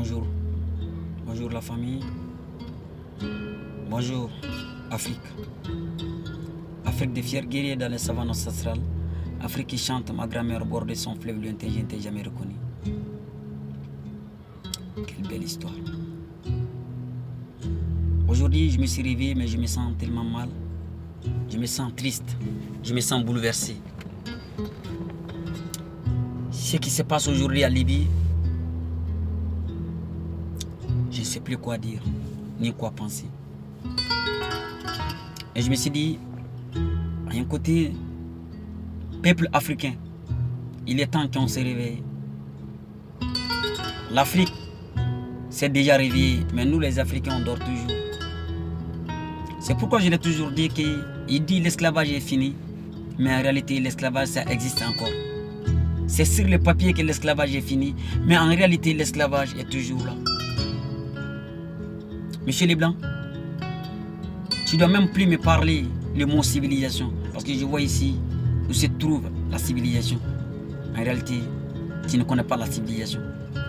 Bonjour. Bonjour la famille. Bonjour Afrique. Afrique des fiers guerriers dans les savanes ancestrales. Afrique qui chante ma grand-mère au bord de son fleuve lointain, je ne t'ai jamais reconnu. Quelle belle histoire. Aujourd'hui, je me suis réveillé, mais je me sens tellement mal. Je me sens triste. Je me sens bouleversé. Ce qui se passe aujourd'hui à Libye, je ne sais plus quoi dire, ni quoi penser. Et je me suis dit, à un côté, peuple africain, il est temps qu'on se réveille. L'Afrique s'est déjà réveillée, mais nous les Africains, on dort toujours. C'est pourquoi je l'ai toujours dit qu'il dit l'esclavage est fini, mais en réalité l'esclavage ça existe encore. C'est sur le papier que l'esclavage est fini, mais en réalité l'esclavage est toujours là. Monsieur Leblanc, tu ne dois même plus me parler le mot civilisation, parce que je vois ici où se trouve la civilisation. En réalité, tu ne connais pas la civilisation.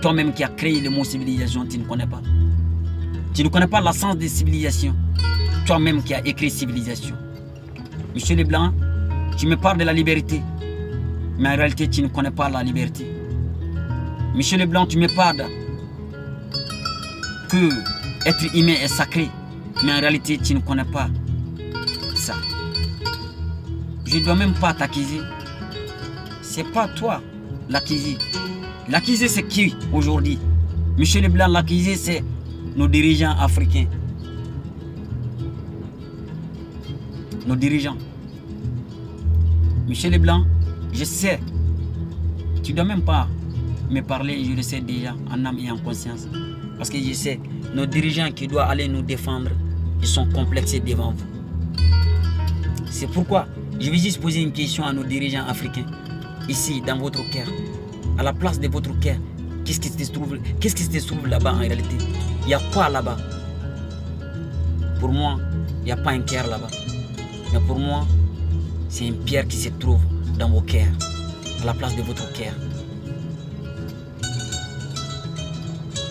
Toi-même qui as créé le mot civilisation, tu ne connais pas. Tu ne connais pas l'essence de civilisation. Toi-même qui as écrit civilisation. Monsieur Leblanc, tu me parles de la liberté, mais en réalité, tu ne connais pas la liberté. Monsieur Leblanc, tu me parles que être humain est sacré, mais en réalité, tu ne connais pas ça. Je ne dois même pas t'accuser. C'est pas toi l'accusé. L'accusé, c'est qui aujourd'hui? Monsieur Leblanc, l'accusé, c'est nos dirigeants africains. Nos dirigeants. Monsieur Leblanc, je sais. Tu ne dois même pas me parler, je le sais déjà, en âme et en conscience. Parce que je sais, nos dirigeants qui doivent aller nous défendre, ils sont complexés devant vous. C'est pourquoi je vais juste poser une question à nos dirigeants africains. Ici, dans votre cœur, à la place de votre cœur, qu'est-ce qui se trouve là-bas en réalité? Il y a quoi là-bas? Pour moi, il n'y a pas un cœur là-bas. Mais pour moi, c'est une pierre qui se trouve dans vos cœurs, à la place de votre cœur.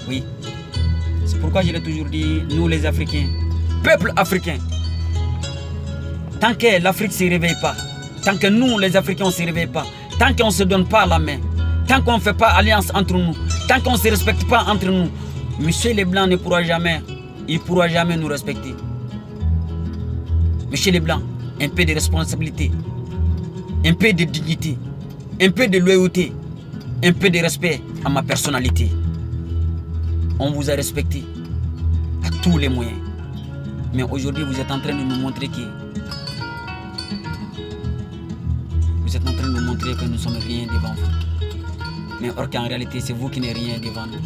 Oui. C'est pourquoi je l'ai toujours dit, nous les Africains, peuple africain, tant que l'Afrique ne se réveille pas, tant que nous les Africains on ne se réveille pas, tant qu'on ne se donne pas la main, tant qu'on ne fait pas alliance entre nous, tant qu'on ne se respecte pas entre nous, Monsieur Leblanc ne pourra jamais, il ne pourra jamais nous respecter. Monsieur Leblanc, un peu de responsabilité, un peu de dignité, un peu de loyauté, un peu de respect à ma personnalité. On vous a respecté à tous les moyens. Mais aujourd'hui, vous êtes en train de nous montrer que nous sommes rien devant vous. Mais or qu'en réalité, c'est vous qui n'êtes rien devant nous.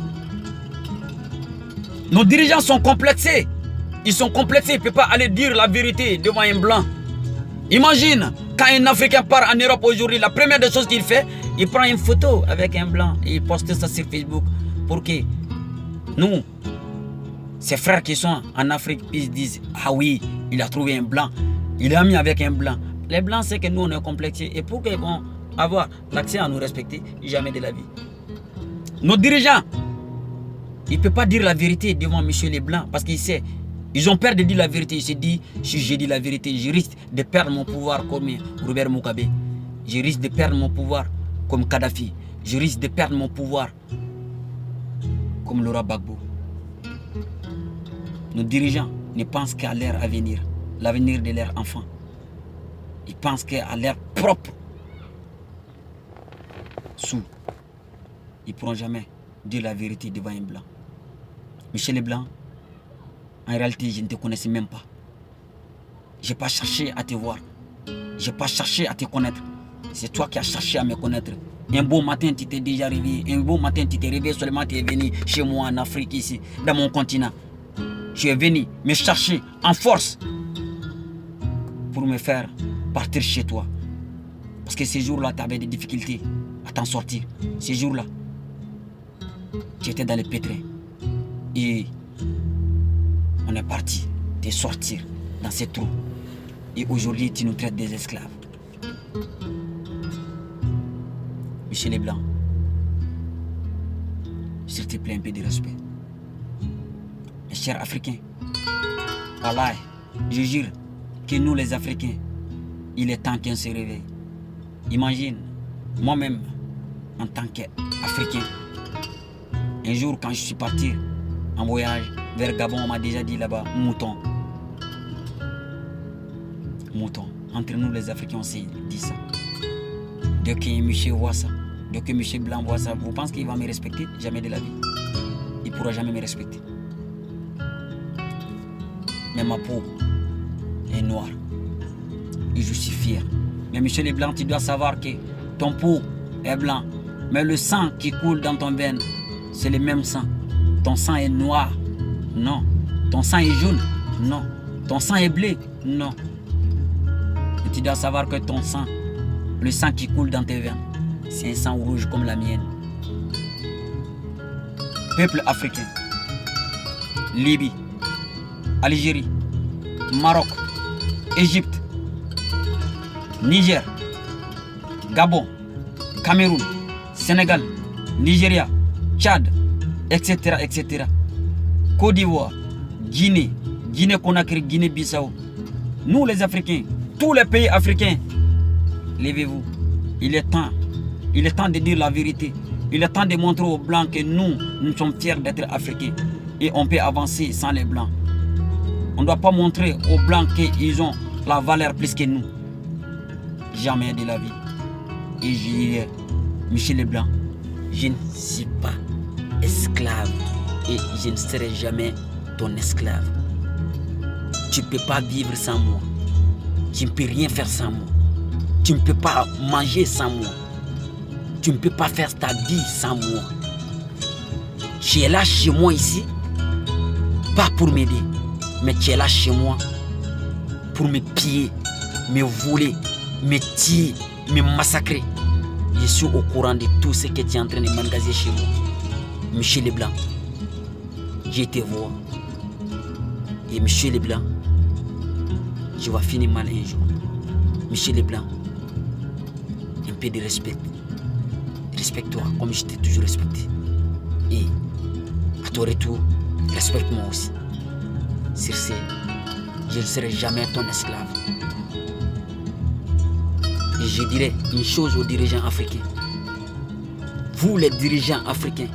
Nos dirigeants sont complexés. Ils sont complexés. Ils ne peuvent pas aller dire la vérité devant un blanc. Imagine, quand un Africain part en Europe aujourd'hui, la première des choses qu'il fait, il prend une photo avec un blanc et il poste ça sur Facebook pour que nous, ses frères qui sont en Afrique, ils disent, ah oui, il a trouvé un blanc, il est ami avec un blanc. Les blancs, c'est que nous, on est complexés. Et pour qu'ils vont avoir l'accès à nous respecter, jamais de la vie. Nos dirigeants, ils ne peuvent pas dire la vérité devant M. Leblanc parce qu'ils savent. Ils ont peur de dire la vérité. Ils se disent, si je dis la vérité, je risque de perdre mon pouvoir comme Robert Mugabe. Je risque de perdre mon pouvoir comme Kadhafi. Je risque de perdre mon pouvoir comme Laurent Gbagbo. Nos dirigeants ne pensent qu'à leur avenir, l'avenir de leurs enfants. Ils pensent qu'à leur propre sous. Ils ne pourront jamais dire la vérité devant un blanc. Michel Leblanc, en réalité, je ne te connaissais même pas. Je n'ai pas cherché à te voir. Je n'ai pas cherché à te connaître. C'est toi qui as cherché à me connaître. Un beau matin, tu t'es déjà réveillé. Un beau matin, tu t'es réveillé seulement, tu es venu chez moi en Afrique, ici, dans mon continent. Tu es venu me chercher en force pour me faire partir chez toi. Parce que ces jours-là, tu avais des difficultés à t'en sortir. Ces jours-là, tu étais dans le pétrin. Et on est parti te sortir dans ces trous. Et aujourd'hui, tu nous traites des esclaves. Michel Leblanc, S'il te plaît, un peu de respect. Mes chers Africains, voilà, je jure que nous les Africains, il est temps qu'on se réveille. Imagine, moi-même, en tant qu'Africain, un jour quand je suis parti en voyage vers Gabon, on m'a déjà dit là-bas, mouton. Mouton. Entre nous les Africains, on s'est dit ça. Dès qu'un monsieur voit ça, dès que monsieur blanc voit ça, vous pensez qu'il va me respecter? Jamais de la vie. Il ne pourra jamais me respecter. Mais ma peau est noire. Et je suis fier. Mais monsieur les blancs, tu dois savoir que ton peau est blanc. Mais le sang qui coule dans ton veine, c'est le même sang. Ton sang est noir. Non. Ton sang est jaune. Non. Ton sang est bleu. Non. Et tu dois savoir que ton sang, le sang qui coule dans tes veines, c'est un sang rouge comme la mienne. Peuple africain, Libye, Algérie, Maroc, Égypte, Niger, Gabon, Cameroun, Sénégal, Nigeria, Tchad, etc., etc. Côte d'Ivoire, Guinée, Guinée-Conakry, Guinée-Bissau. Nous les Africains, tous les pays africains, levez-vous. Il est temps de dire la vérité. Il est temps de montrer aux Blancs que nous sommes fiers d'être Africains. Et on peut avancer sans les Blancs. On ne doit pas montrer aux Blancs qu'ils ont la valeur plus que nous. Jamais de la vie. Et je dirais, Michel Leblanc, je ne suis pas esclave. Et je ne serai jamais ton esclave. Tu ne peux pas vivre sans moi. Tu ne peux rien faire sans moi. Tu ne peux pas manger sans moi. Tu ne peux pas faire ta vie sans moi. Tu es là chez moi ici, pas pour m'aider, mais tu es là chez moi pour me piller, me voler, me tuer, me massacrer. Je suis au courant de tout ce que tu es en train de m'engager chez moi. Michel Leblanc, je te vois. Et Michel Leblanc, je vais finir mal un jour. Michel Leblanc, un peu de respect. Respecte-toi comme je t'ai toujours respecté. Et à ton retour, respecte-moi aussi. Sur ce, je ne serai jamais ton esclave. Et je dirais une chose aux dirigeants africains. Vous les dirigeants africains,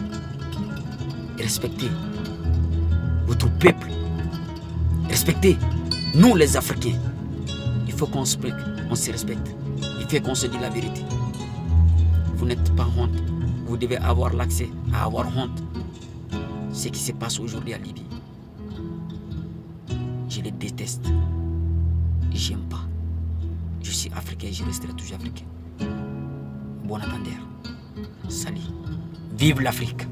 respectez votre peuple. Respectez nous les Africains. Il faut qu'on se respecte. Il faut qu'on se dise la vérité. Vous n'êtes pas honte. Vous devez avoir l'accès à avoir honte. Ce qui se passe aujourd'hui à Libye. Je les déteste. J'aime pas. Je suis africain et je resterai toujours africain. Bon attendeur. Salut. Vive l'Afrique.